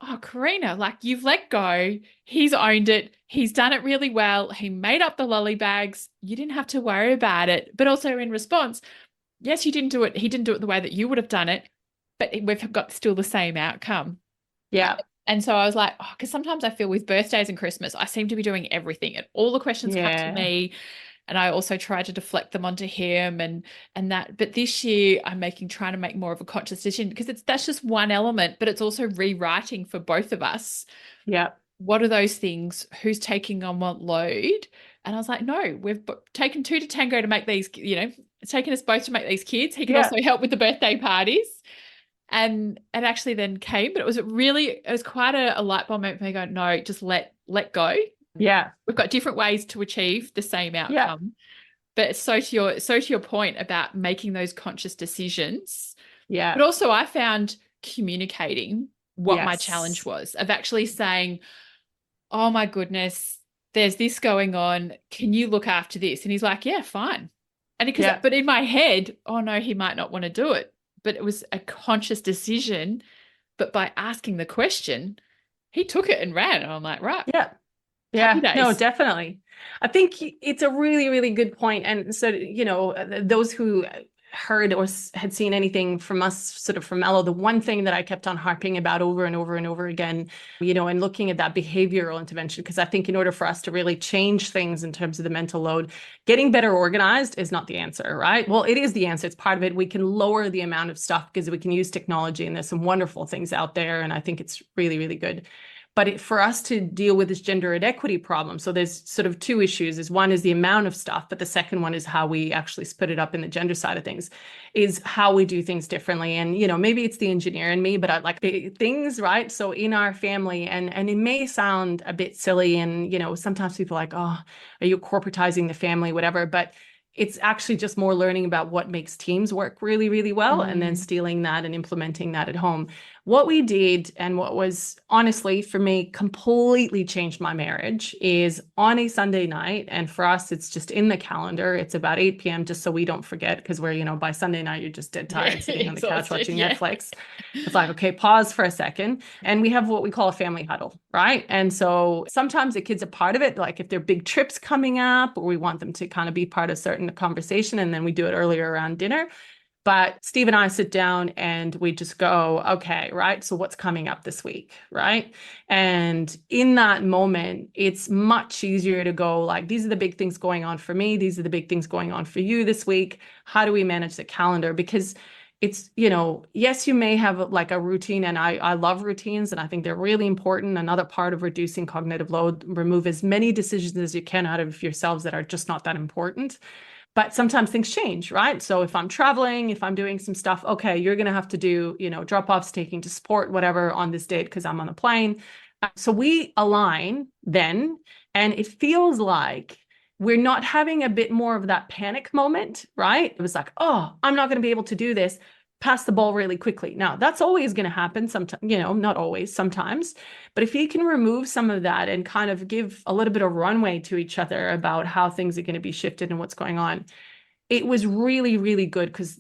oh, Karina, like, you've let go. He's owned it. He's done it really well. He made up the lolly bags. You didn't have to worry about it. But also in response, yes, you didn't do it. He didn't do it the way that you would have done it, but we've got still the same outcome. Yeah. And so I was like, oh, because sometimes I feel with birthdays and Christmas, I seem to be doing everything, and all the questions come to me. And I also try to deflect them onto him and that. But this year I'm trying to make more of a conscious decision, because that's just one element, but it's also rewriting for both of us. Yeah. what are those things? Who's taking on what load? And I was like, no, we've taken two to tango to make these, it's taken us both to make these kids. He can Yeah. also help with the birthday parties. And it actually then came, but it was quite a light bulb moment for me going, no, just let go. Yeah. We've got different ways to achieve the same Yeah. outcome. But so to your point about making those conscious decisions, Yeah. but also I found communicating what my challenge Yes. was, of actually saying, oh my goodness, there's this going on. Can you look after this? And he's like, yeah, fine. Yeah. But in my head, oh no, he might not want to do it. But it was a conscious decision. But by asking the question, he took it and ran. And I'm like, right, Yeah. happy Yeah, no, days. definitely. I think it's a really, really good point. And so, those who heard or had seen anything from us, sort of from Mello, the one thing that I kept on harping about over and over and over again, and looking at that behavioral intervention, because I think in order for us to really change things in terms of the mental load, getting better organized is not the answer, right? Well, it is the answer. It's part of it. We can lower the amount of stuff because we can use technology, and there's some wonderful things out there. And I think it's really, really good. But for us to deal with this gender inequity problem, so there's sort of two issues. Is one is the amount of stuff, but the second one is how we actually split it up in the gender side of things, is how we do things differently. And maybe it's the engineer in me, but I like things, right? So in our family, and it may sound a bit silly, and sometimes people are like, oh, are you corporatizing the family, whatever, but it's actually just more learning about what makes teams work really, really well, and then stealing that and implementing that at home. What we did, and what was honestly for me completely changed my marriage, is on a Sunday night, and for us it's just in the calendar, it's about 8 p.m. just so we don't forget, because we're by Sunday night you're just dead tired, sitting on the couch watching Netflix. It's like, okay, pause for a second, and we have what we call a family huddle, right? And so sometimes the kids are part of it, like if there are big trips coming up, or we want them to kind of be part of certain conversation, and then we do it earlier around dinner. But Steve and I sit down and we just go, okay, right? So what's coming up this week, right? And in that moment, it's much easier to go like, these are the big things going on for me. These are the big things going on for you this week. How do we manage the calendar? Because it's, yes, you may have like a routine, and I love routines, and I think they're really important. Another part of reducing cognitive load, remove as many decisions as you can out of yourselves that are just not that important. But sometimes things change, right? So if I'm traveling, if I'm doing some stuff, okay, you're going to have to do, drop-offs, taking to sport, whatever on this date because I'm on a plane. So we align then, and it feels like we're not having a bit more of that panic moment, right? It was like, oh, I'm not going to be able to do this. Pass the ball really quickly. Now, that's always going to happen sometimes, not always, sometimes. But if you can remove some of that and kind of give a little bit of runway to each other about how things are going to be shifted and what's going on, it was really, really good because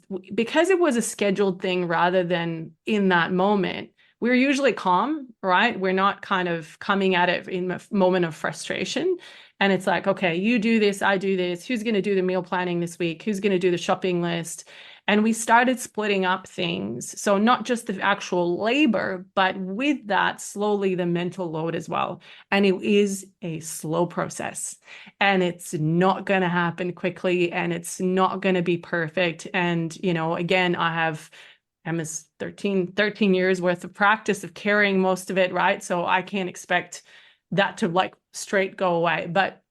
it was a scheduled thing rather than in that moment. We're usually calm, right? We're not kind of coming at it in a moment of frustration. And it's like, okay, you do this, I do this. Who's going to do the meal planning this week? Who's going to do the shopping list? And we started splitting up things. So not just the actual labor, but with that, slowly the mental load as well. And it is a slow process, and it's not going to happen quickly, and it's not going to be perfect. And, again, I have Emma's 13 years worth of practice of carrying most of it, right? So I can't expect that to like straight go away. But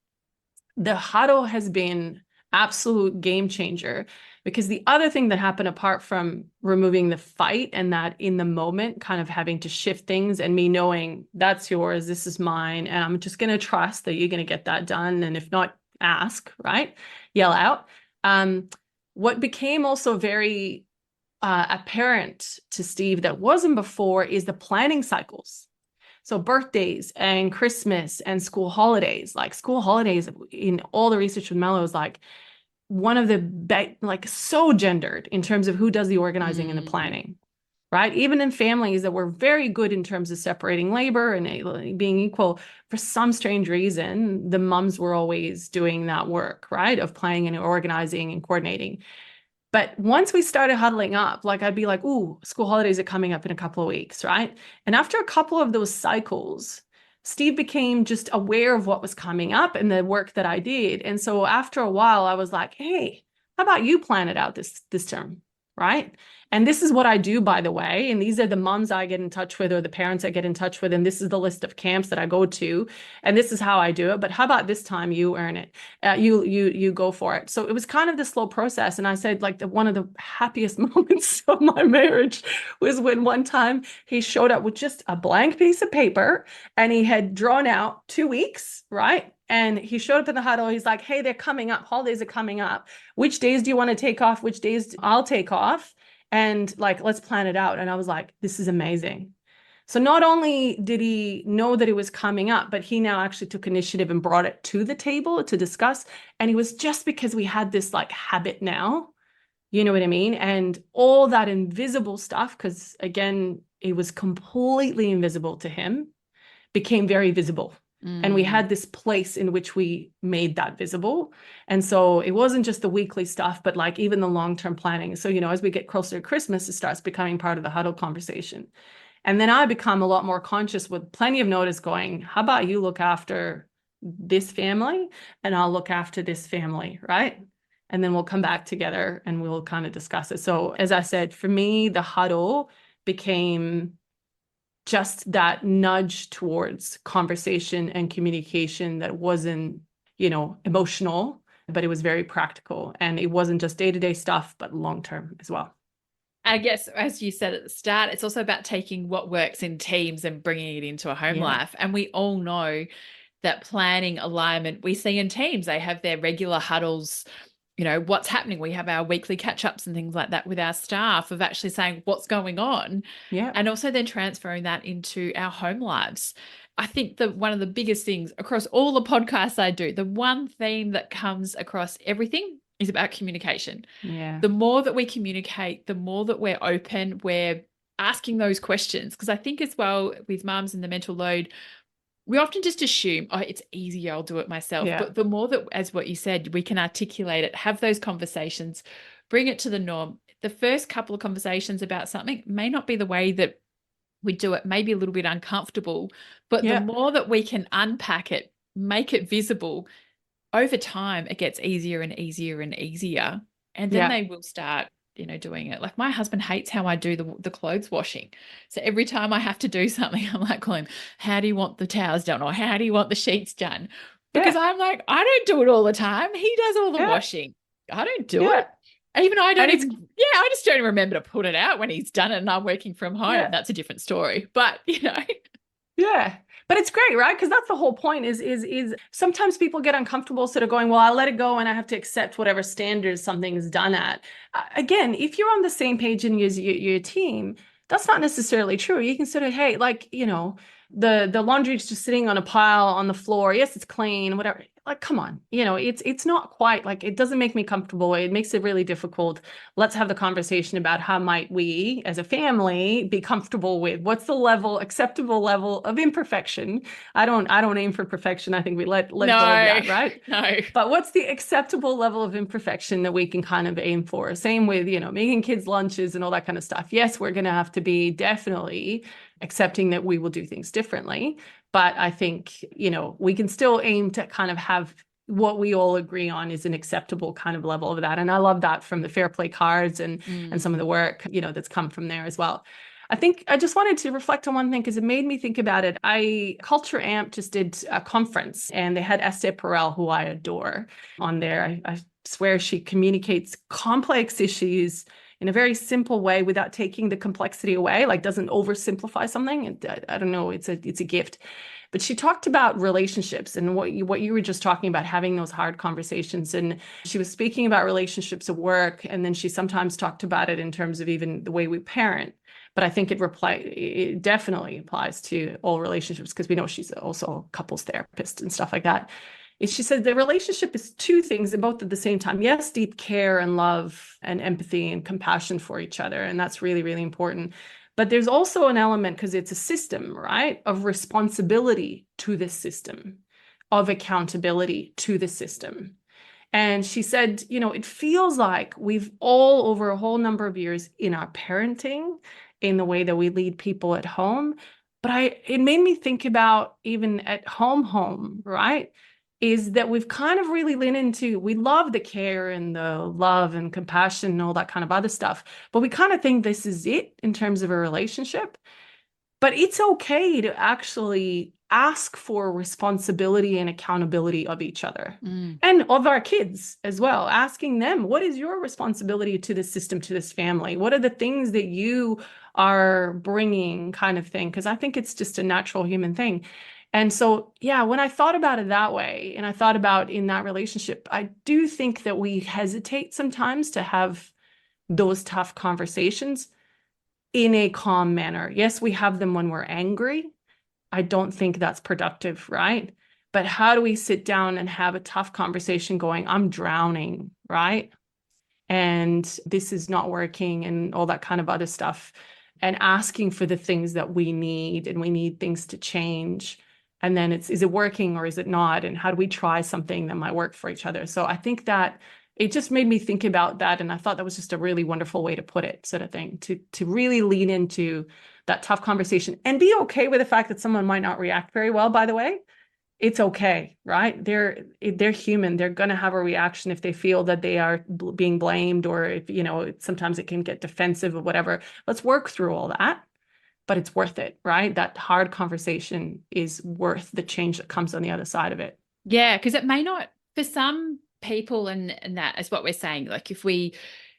the huddle has been absolute game changer, because the other thing that happened, apart from removing the fight and that in the moment kind of having to shift things and me knowing that's yours, this is mine, and I'm just going to trust that you're going to get that done. And if not, ask, right? Yell out. What became also very apparent to Steve that wasn't before is the planning cycles. So birthdays and Christmas and school holidays, like school holidays in all the research with Mello is like one of the like so gendered in terms of who does the organizing and the planning, right? Even in families that were very good in terms of separating labor and being equal, for some strange reason, the mums were always doing that work, right? Of planning and organizing and coordinating. But once we started huddling up, like I'd be like, ooh, school holidays are coming up in a couple of weeks, right? And after a couple of those cycles, Steve became just aware of what was coming up and the work that I did. And so after a while, I was like, hey, how about you plan it out this term? right? And this is what I do, by the way. And these are the moms I get in touch with or the parents I get in touch with. And this is the list of camps that I go to. And this is how I do it. But how about this time you earn it? You go for it. So it was kind of this slow process. And I said, like, one of the happiest moments of my marriage was when one time he showed up with just a blank piece of paper and he had drawn out 2 weeks, right? And he showed up in the huddle. He's like, hey, they're coming up. Holidays are coming up. Which days do you want to take off? Which days I'll take off? And like, let's plan it out. And I was like, this is amazing. So not only did he know that it was coming up, but he now actually took initiative and brought it to the table to discuss. And it was just because we had this like habit now, you know what I mean? And all that invisible stuff, because again, it was completely invisible to him, became very visible. And we had this place in which we made that visible. And so it wasn't just the weekly stuff, but like even the long-term planning. So, you know, as we get closer to Christmas, it starts becoming part of the huddle conversation. And then I become a lot more conscious with plenty of notice going, how about you look after this family and I'll look after this family, right? And then we'll come back together and we'll kind of discuss it. So as I said, for me, the huddle became just that nudge towards conversation and communication that wasn't, you know, emotional, but it was very practical. And it wasn't just day-to-day stuff, but long-term as well. I guess, as you said at the start, it's also about taking what works in teams and bringing it into a home life. And we all know that planning alignment, we see in teams, they have their regular huddles, you know, what's happening. We have our weekly catch-ups and things like that with our staff of actually saying what's going on. Yeah. And also then transferring that into our home lives. I think that one of the biggest things across all the podcasts I do, the one theme that comes across everything is about communication. Yeah. The more that we communicate, the more that we're open, we're asking those questions. Because I think as well with mums and the mental load, we often just assume, oh, it's easier, I'll do it myself. Yeah. But the more that, as what you said, we can articulate it, have those conversations, bring it to the norm. The first couple of conversations about something may not be the way that we do it, maybe a little bit uncomfortable, but the more that we can unpack it, make it visible, over time, it gets easier and easier and easier. And then they will start, you know, doing it. Like my husband hates how I do the clothes washing. So every time I have to do something, I'm like, calling, how do you want the towels done? Or how do you want the sheets done? Because I'm like, I don't do it all the time. He does all the washing. I don't do it. Even I don't even, I just don't remember to put it out when he's done it and I'm working from home. That's a different story. But, you know. Yeah. But it's great, right? Because that's the whole point is sometimes people get uncomfortable sort of going, well, I'll let it go and I have to accept whatever standards something is done at. Again, if you're on the same page in your team, that's not necessarily true. You can sort of, hey, like, you know, the laundry is just sitting on a pile on the floor. Yes, it's clean, whatever. Like, come on, you know, it's not quite like, it doesn't make me comfortable. It makes it really difficult. Let's have the conversation about how might we as a family be comfortable with what's the acceptable level of imperfection. I don't aim for perfection. I think we let go of that, right? No. But what's the acceptable level of imperfection that we can kind of aim for? Same with, you know, making kids lunches and all that kind of stuff. Yes, we're going to have to be definitely accepting that we will do things differently. But I think, you know, we can still aim to kind of have what we all agree on is an acceptable kind of level of that. And I love that from the Fair Play cards and some of the work, you know, that's come from there as well. I think I just wanted to reflect on one thing because it made me think about it. Culture Amp just did a conference and they had Esther Perel, who I adore, on there. I swear she communicates complex issues in a very simple way without taking the complexity away, like doesn't oversimplify something. And I don't know, it's a gift. But she talked about relationships and what you were just talking about, having those hard conversations. And she was speaking about relationships at work. And then she sometimes talked about it in terms of even the way we parent. But I think it definitely applies to all relationships because we know she's also a couples therapist and stuff like that. She said the relationship is two things, and both at the same time. Yes, deep care and love and empathy and compassion for each other. And that's really, really important. But there's also an element, because it's a system, right, of responsibility to this system, of accountability to the system. And she said, you know, it feels like we've all over a whole number of years in our parenting, in the way that we lead people at home. But it made me think about even at home, right? is that we've kind of really leaned into, we love the care and the love and compassion and all that kind of other stuff, but we kind of think this is it in terms of a relationship. But it's okay to actually ask for responsibility and accountability of each other and of our kids as well, asking them, what is your responsibility to this system, to this family? What are the things that you are bringing, kind of thing? Because I think it's just a natural human thing. And so, yeah, when I thought about it that way, and I thought about in that relationship, I do think that we hesitate sometimes to have those tough conversations in a calm manner. Yes, we have them when we're angry. I don't think that's productive, right? But how do we sit down and have a tough conversation going, I'm drowning, right? And this is not working and all that kind of other stuff, and asking for the things that we need, and we need things to change. And then is it working or is it not? And how do we try something that might work for each other? So I think that it just made me think about that. And I thought that was just a really wonderful way to put it, sort of thing, to really lean into that tough conversation and be okay with the fact that someone might not react very well, by the way. It's okay, right? They're human. They're going to have a reaction if they feel that they are being blamed, or if, sometimes it can get defensive or whatever. Let's work through all that, but it's worth it, right? That hard conversation is worth the change that comes on the other side of it. Yeah, because it may not, for some people, and that is what we're saying, like if we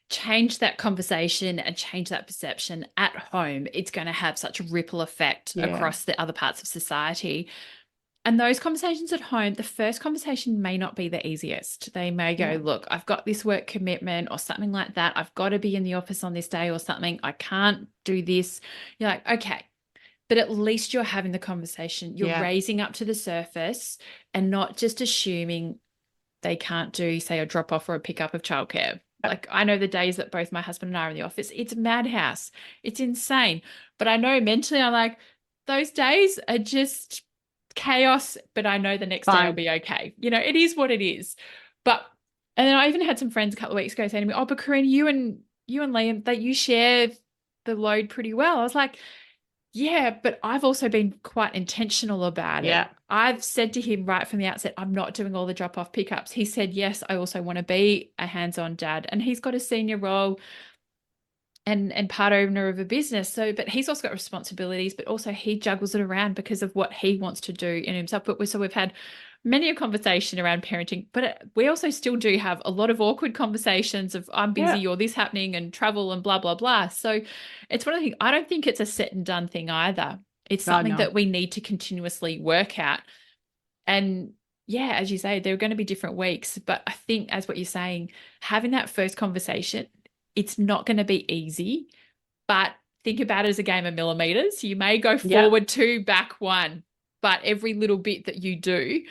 change that conversation and change that perception at home, it's going to have such a ripple effect across the other parts of society. And those conversations at home, the first conversation may not be the easiest. They may go, look, I've got this work commitment or something like that. I've got to be in the office on this day or something. I can't do this. You're like, okay, but at least you're having the conversation. You're raising up to the surface and not just assuming they can't do, say, a drop off or a pick up of childcare. Like, I know the days that both my husband and I are in the office, it's madhouse. It's insane. But I know mentally, I'm like, those days are just chaos, but I know the next day will be okay. It is what it is. And then I even had some friends a couple of weeks ago saying to me, oh, but Corinne, you and Liam, that you share the load pretty well. I was like, yeah, but I've also been quite intentional about it. I've said to him right from the outset, I'm not doing all the drop-off pickups. He said, yes, I also want to be a hands-on dad. And he's got a senior role and part owner of a business. But he's also got responsibilities, but also he juggles it around because of what he wants to do in himself. So we've had many a conversation around parenting, but we also still do have a lot of awkward conversations of I'm busy or this happening and travel and blah, blah, blah. So it's one of the things, I don't think it's a set and done thing either. It's something that we need to continuously work at. And yeah, as you say, there are going to be different weeks, but I think, as what you're saying, having that first conversation, it's not going to be easy, but think about it as a game of millimeters. You may go forward 2, back 1, but every little bit that you do,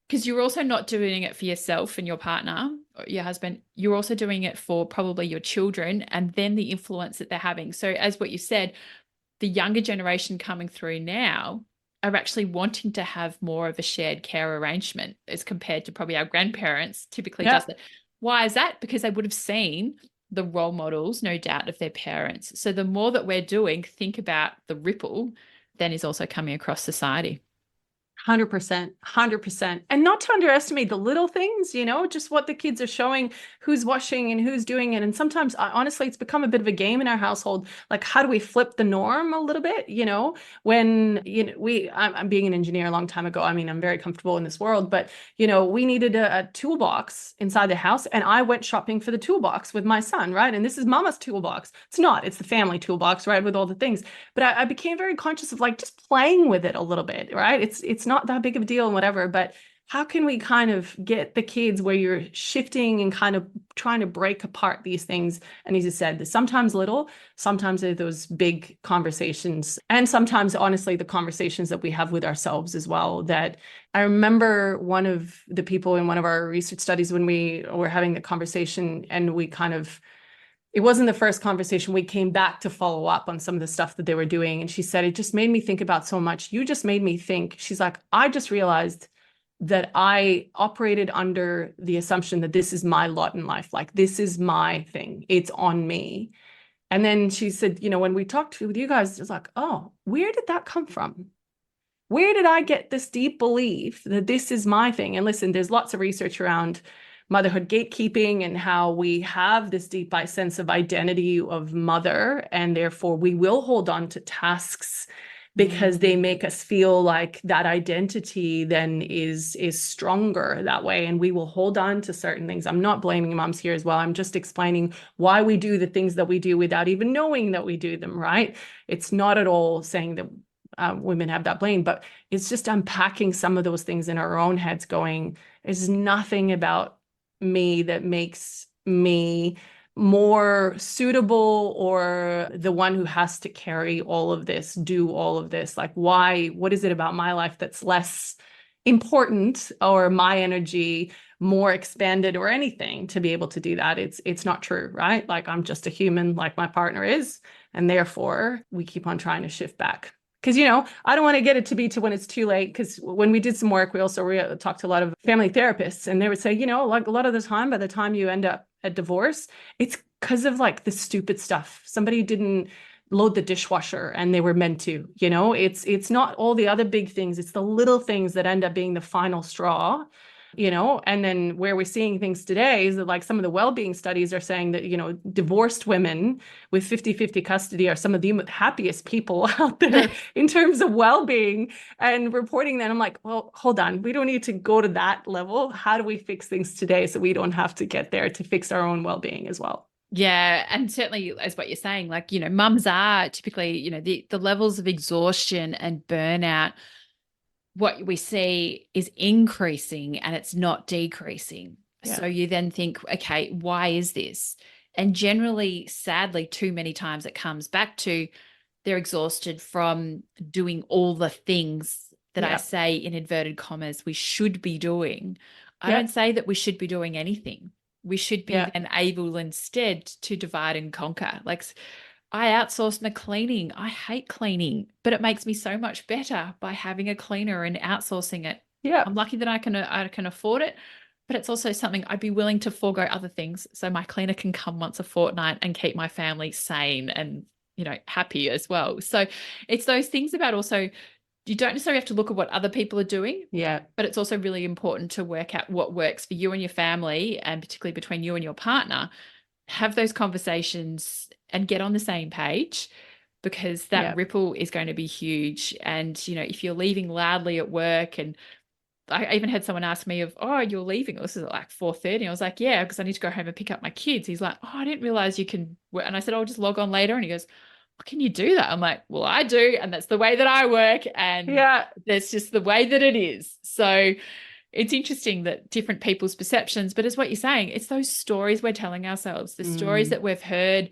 because you're also not doing it for yourself and your partner or your husband, you're also doing it for probably your children and then the influence that they're having. So as what you said, the younger generation coming through now are actually wanting to have more of a shared care arrangement as compared to probably our grandparents typically does that. Why is that? Because they would have seen the role models, no doubt, of their parents. So the more that we're doing, think about the ripple then is also coming across society. 100%, 100%. And not to underestimate the little things, just what the kids are showing, who's watching and who's doing it. And sometimes, honestly, it's become a bit of a game in our household. Like, how do we flip the norm a little bit? When, I'm being an engineer a long time ago. I mean, I'm very comfortable in this world, but, we needed a toolbox inside the house. And I went shopping for the toolbox with my son, right? And this is mama's toolbox. It's the family toolbox, right? With all the things. But I became very conscious of just playing with it a little bit, right? It's not that big of a deal and whatever, but how can we kind of get the kids where you're shifting and kind of trying to break apart these things? And as you said, sometimes little, sometimes they're those big conversations. And sometimes, honestly, the conversations that we have with ourselves as well. That I remember one of the people in one of our research studies when we were having the conversation, and it wasn't the first conversation. We came back to follow up on some of the stuff that they were doing. And she said, it just made me think about so much. You just made me think. She's like, I just realized that I operated under the assumption that this is my lot in life. Like, this is my thing. It's on me. And then she said, when we talked with you guys, it's like, oh, where did that come from? where did I get this deep belief that this is my thing? And listen, there's lots of research around motherhood gatekeeping and how we have this deep sense of identity of mother, and therefore we will hold on to tasks because they make us feel like that identity then is stronger that way, and we will hold on to certain things. I'm not blaming moms here as well. I'm just explaining why we do the things that we do without even knowing that we do them, right? It's not at all saying that women have that blame, but it's just unpacking some of those things in our own heads, going, there's nothing about me that makes me more suitable or the one who has to carry all of this, do all of this. Like, why? What is it about my life that's less important, or my energy more expanded, or anything to be able to do that? It's not true, right? Like, I'm just a human like my partner is, and therefore we keep on trying to shift back. Because, I don't want to get it to be to when it's too late. Because when we did some work, we talked to a lot of family therapists, and they would say, like a lot of the time, by the time you end up at divorce, it's because of like the stupid stuff. Somebody didn't load the dishwasher and they were meant to, it's not all the other big things. It's the little things that end up being the final straw. And then where we're seeing things today is that, like, some of the well-being studies are saying that, divorced women with 50-50 custody are some of the happiest people out there in terms of well-being, and reporting that. I'm like, well, hold on. We don't need to go to that level. How do we fix things today so we don't have to get there to fix our own well-being as well? Yeah. And certainly, as what you're saying, like, mums are typically, the levels of exhaustion and burnout, what we see is increasing and it's not decreasing. Yeah. So you then think, okay, why is this? And generally, sadly, too many times it comes back to they're exhausted from doing all the things that I say in inverted commas we should be doing. I don't say that we should be doing anything. We should be then able instead to divide and conquer. Like, I outsourced my cleaning. I hate cleaning, but it makes me so much better by having a cleaner and outsourcing it. Yeah. I'm lucky that I can afford it, but it's also something I'd be willing to forego other things so my cleaner can come once a fortnight and keep my family sane and, happy as well. So it's those things about also, you don't necessarily have to look at what other people are doing. Yeah. But it's also really important to work out what works for you and your family, and particularly between you and your partner. Have those conversations and get on the same page, because that ripple is going to be huge. And, if you're leaving loudly at work, and I even had someone ask me oh, you're leaving. This is at like 4:30. I was like, yeah, because I need to go home and pick up my kids. He's like, oh, I didn't realize you can work. And I said, I'll just log on later. And he goes, well, can you do that? I'm like, well, I do. And that's the way that I work. And that's just the way that it is. So it's interesting that different people's perceptions, but it's what you're saying. It's those stories we're telling ourselves, the stories that we've heard.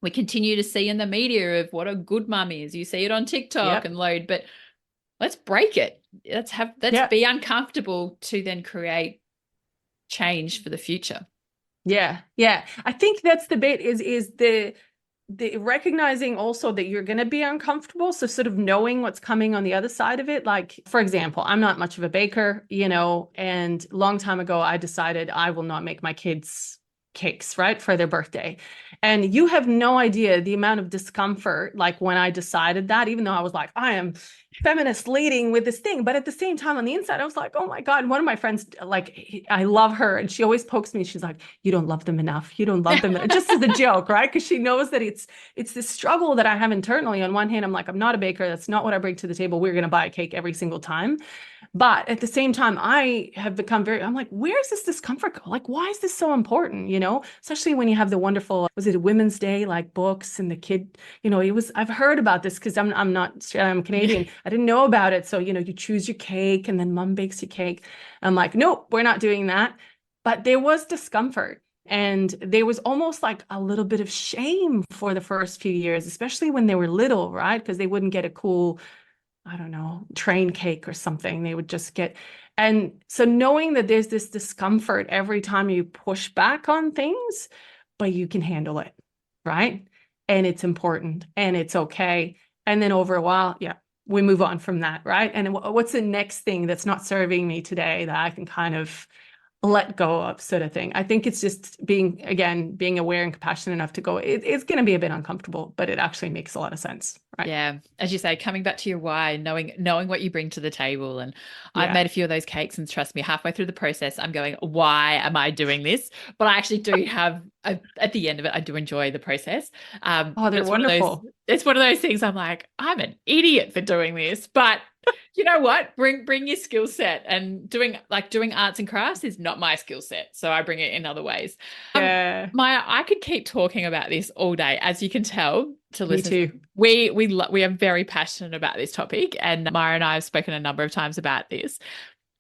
We continue to see in the media of what a good mum is. You see it on TikTok and load, but let's break it. Let's be uncomfortable to then create change for the future. Yeah. Yeah. I think that's the bit is the recognizing also that you're going to be uncomfortable. So sort of knowing what's coming on the other side of it. Like, for example, I'm not much of a baker, and a long time ago, I decided I will not make my kids cakes, right, for their birthday. And you have no idea the amount of discomfort, like, when I decided that, even though I was like, I am feminist leading with this thing, but at the same time on the inside, I was like, oh my God. One of my friends, like, I love her, and she always pokes me. She's like, you don't love them enough. You don't love them enough. Just as a joke, right? Because she knows that it's this struggle that I have internally. On one hand, I'm like, I'm not a baker. That's not what I bring to the table. We're going to buy a cake every single time. But at the same time, I have become I'm like, where's this discomfort go? Like, why is this so important? Especially when you have the wonderful, was it a Women's Day, like books, and the kid, I've heard about this because I'm Canadian. I didn't know about it. So, you choose your cake and then mom bakes your cake. I'm like, nope, we're not doing that. But there was discomfort. And there was almost like a little bit of shame for the first few years, especially when they were little, right? Because they wouldn't get a cool, I don't know, train cake or something. They would just get, and so knowing that there's this discomfort every time you push back on things, but you can handle it, right? And it's important and it's okay. And then over a while, we move on from that, right? And what's the next thing that's not serving me today that I can kind of let go of, sort of thing. I think it's just being aware and compassionate enough to go, it's going to be a bit uncomfortable, but it actually makes a lot of sense. Right. Yeah. As you say, coming back to your why, knowing what you bring to the table. And I've Yeah. made a few of those cakes, and trust me, halfway through the process, I'm going, why am I doing this? But I actually do have at the end of it, I do enjoy the process. Oh, But they're wonderful. it's one of those things I'm like, I'm an idiot for doing this. But you know what? Bring your skill set, and doing arts and crafts is not my skill set. So I bring it in other ways. Yeah. Maya, I could keep talking about this all day. As you can tell to Me listeners, too. we are very passionate about this topic, and Maya and I have spoken a number of times about this.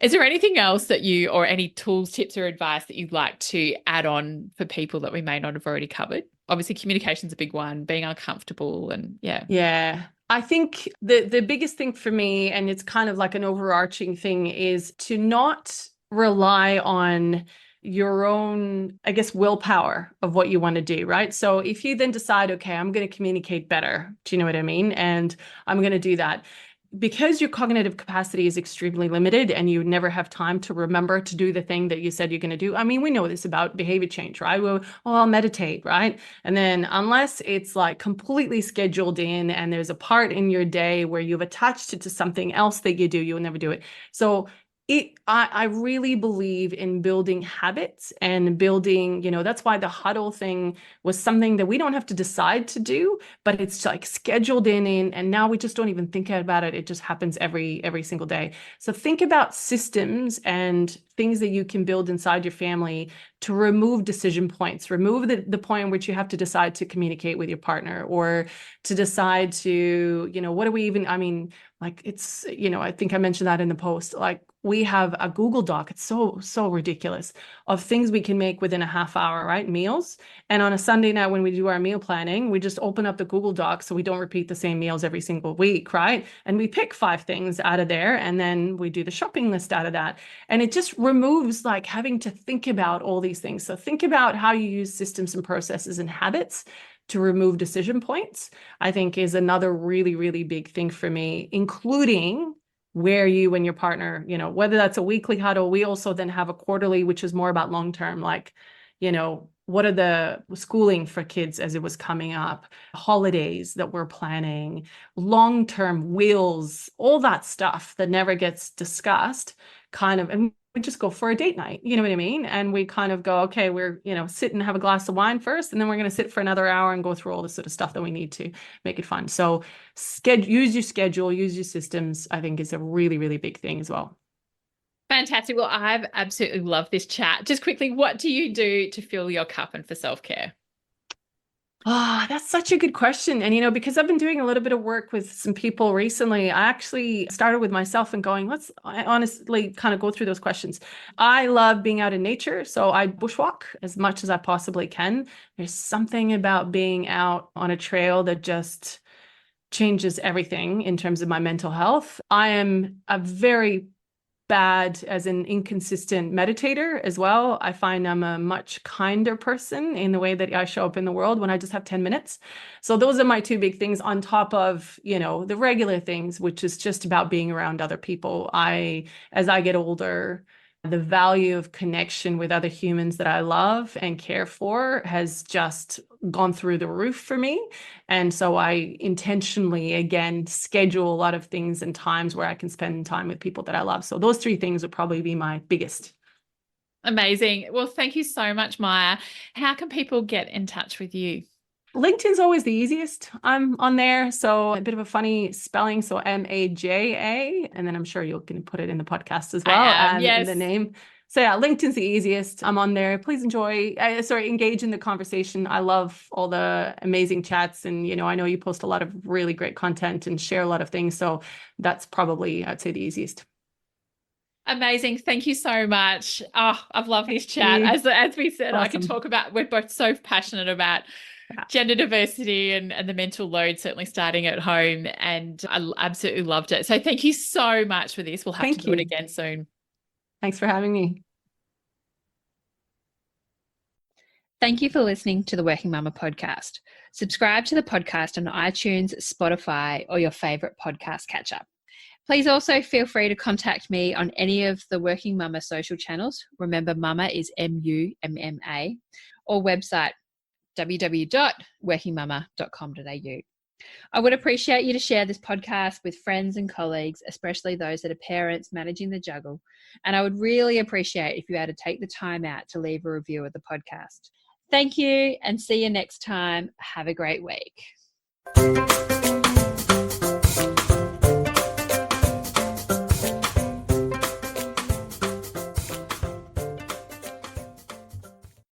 Is there anything else that you, or any tools, tips, or advice that you'd like to add on for people that we may not have already covered? Obviously, communication's a big one, being uncomfortable, and yeah. Yeah. I think the biggest thing for me, and it's kind of like an overarching thing, is to not rely on your own, I guess, willpower of what you want to do, right? So if you then decide, okay, I'm going to communicate better, do you know what I mean? And I'm going to do that, because your cognitive capacity is extremely limited and you never have time to remember to do the thing that you said you're going to do. I mean, we know this about behavior change, right? Well, oh, I'll meditate, right? And then unless it's like completely scheduled in and there's a part in your day where you've attached it to something else that you do, you'll never do it. So I really believe in building habits and building, that's why the huddle thing was something that we don't have to decide to do, but it's like scheduled in, and now we just don't even think about it. It just happens every single day. So think about systems and things that you can build inside your family to remove decision points, remove the point in which you have to decide to communicate with your partner, or to decide to, what do we even, I mean, like it's, I think I mentioned that in the post, like we have a Google Doc. It's so ridiculous, of things we can make within a half hour, right? Meals. And on a Sunday night when we do our meal planning, we just open up the Google Doc so we don't repeat the same meals every single week, right? And we pick 5 things out of there, and then we do the shopping list out of that. And it just removes like having to think about all these things. So think about how you use systems and processes and habits to remove decision points, I think is another really, really big thing for me, including where you and your partner, whether that's a weekly huddle. We also then have a quarterly, which is more about long-term, like, what are the schooling for kids as it was coming up, holidays that we're planning, long-term wills, all that stuff that never gets discussed, kind of. And we just go for a date night, you know what I mean? And we kind of go, okay, we're, sit and have a glass of wine first, and then we're going to sit for another hour and go through all the sort of stuff that we need to make it fun. So use your schedule, use your systems, I think is a really, really big thing as well. Fantastic. Well, I've absolutely loved this chat. Just quickly, what do you do to fill your cup and for self-care? Oh, that's such a good question. And, because I've been doing a little bit of work with some people recently, I actually started with myself and going, I honestly kind of go through those questions. I love being out in nature. So I bushwalk as much as I possibly can. There's something about being out on a trail that just changes everything in terms of my mental health. I am a very bad as an inconsistent meditator as well. I find I'm a much kinder person in the way that I show up in the world when I just have 10 minutes. So those are my 2 big things, on top of, the regular things, which is just about being around other people. As I get older, the value of connection with other humans that I love and care for has just gone through the roof for me. And so I intentionally, again, schedule a lot of things and times where I can spend time with people that I love. So those 3 things would probably be my biggest. Amazing. Well, thank you so much, Maya. How can people get in touch with you? LinkedIn's always the easiest. I'm on there. So a bit of a funny spelling. So Maja, and then I'm sure you're going to put it in the podcast as well. I am, And in yes. the name. So yeah, LinkedIn's the easiest. I'm on there. Please engage in the conversation. I love all the amazing chats. And, I know you post a lot of really great content and share a lot of things. So that's probably, I'd say, the easiest. Amazing. Thank you so much. Oh, I've loved this chat. As we said, I can Awesome. talk about, we're both so passionate about gender diversity and the mental load, certainly starting at home. And I absolutely loved it. So thank you so much for this. We'll have to do it again soon. Thanks for having me. Thank you for listening to the Working Mama podcast. Subscribe to the podcast on iTunes, Spotify, or your favorite podcast catcher. Please also feel free to contact me on any of the Working Mama social channels. Remember, Mama is MUMMA, or website www.workingmama.com.au. I would appreciate you to share this podcast with friends and colleagues, especially those that are parents managing the juggle. And I would really appreciate if you had to take the time out to leave a review of the podcast. Thank you, and see you next time. Have a great week.